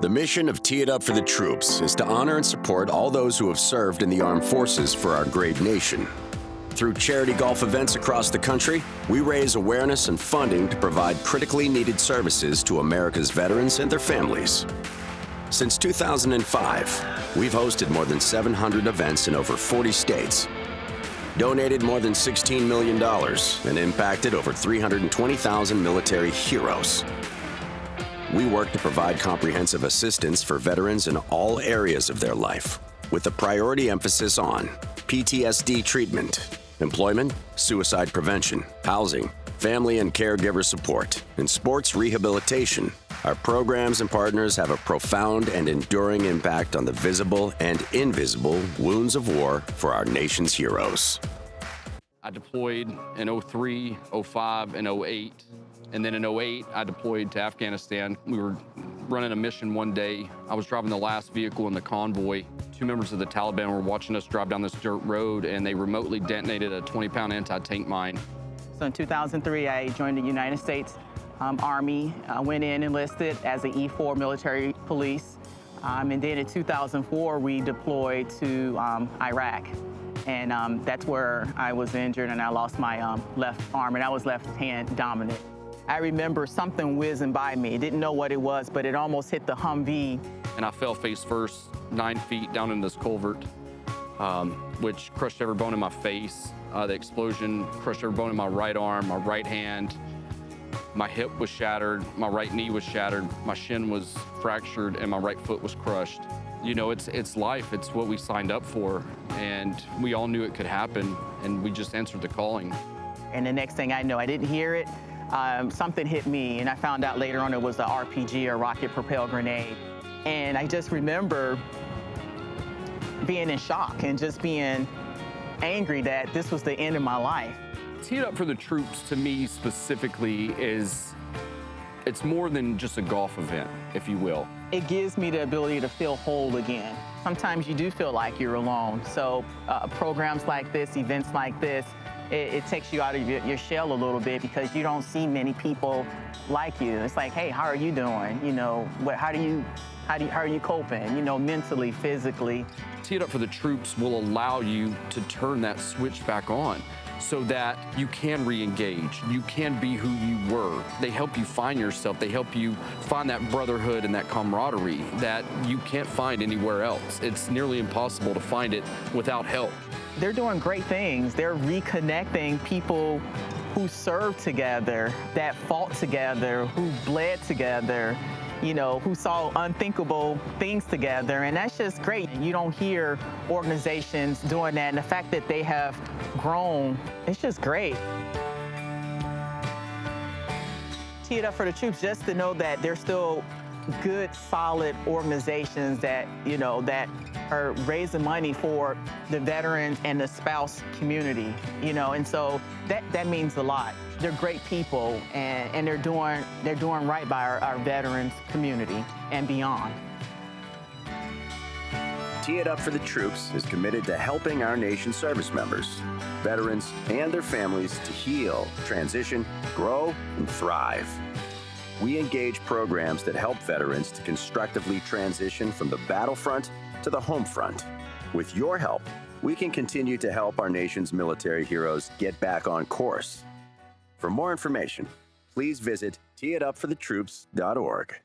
The mission of Tee It Up for the Troops is to honor and support all those who have served in the armed forces for our great nation. Through charity golf events across the country, we raise awareness and funding to provide critically needed services to America's veterans and their families. Since 2005, we've hosted more than 700 events in over 40 states, donated more than $16 million, and impacted over 320,000 military heroes. We work to provide comprehensive assistance for veterans in all areas of their life, with a priority emphasis on PTSD treatment, employment, suicide prevention, housing, family and caregiver support, and sports rehabilitation. Our programs and partners have a profound and enduring impact on the visible and invisible wounds of war for our nation's heroes. I deployed in 03, 05, and 08. And then in 08, I deployed to Afghanistan. We were running a mission one day. I was driving the last vehicle in the convoy. Two members of the Taliban were watching us drive down this dirt road, and they remotely detonated a 20-pound anti-tank mine. So in 2003, I joined the United States Army. I went in enlisted as an E4 military police. And then in 2004, we deployed to Iraq. And that's where I was injured, and I lost my left arm, and I was left-hand dominant. I remember something whizzing by me. Didn't know what it was, but it almost hit the Humvee. And I fell face first, 9 feet down in this culvert, which crushed every bone in my face. The explosion crushed every bone in my right arm, my right hand. My hip was shattered, my right knee was shattered, my shin was fractured, and my right foot was crushed. You know, it's life, it's what we signed up for, and we all knew it could happen, and we just answered the calling. And the next thing I know, I didn't hear it. Something hit me, and I found out later on it was a RPG, a rocket-propelled grenade. And I just remember being in shock and just being angry that this was the end of my life. Tee It Up for the Troops, to me specifically, it's more than just a golf event, if you will. It gives me the ability to feel whole again. Sometimes you do feel like you're alone. So programs like this, events like this, it takes you out of your shell a little bit because you don't see many people like you. It's like, hey, how are you doing? You know, how are you coping? You know, mentally, physically. Tee It Up for the Troops will allow you to turn that switch back on so that you can re-engage. You can be who you were. They help you find yourself. They help you find that brotherhood and that camaraderie that you can't find anywhere else. It's nearly impossible to find it without help. They're doing great things. They're reconnecting people who served together, that fought together, who bled together, you know, who saw unthinkable things together, and that's just great. You don't hear organizations doing that, and the fact that they have grown, it's just great. Tee It Up for the Troops, just to know that there's still good, solid organizations that, you know, that are raising money for the veterans and the spouse community, you know, and so that means a lot. They're great people, and they're doing right by our veterans community and beyond. Tee It Up for the Troops is committed to helping our nation's service members, veterans, and their families to heal, transition, grow, and thrive. We engage programs that help veterans to constructively transition from the battlefront to the home front. With your help, we can continue to help our nation's military heroes get back on course. For more information, please visit teeitupforthetroops.org.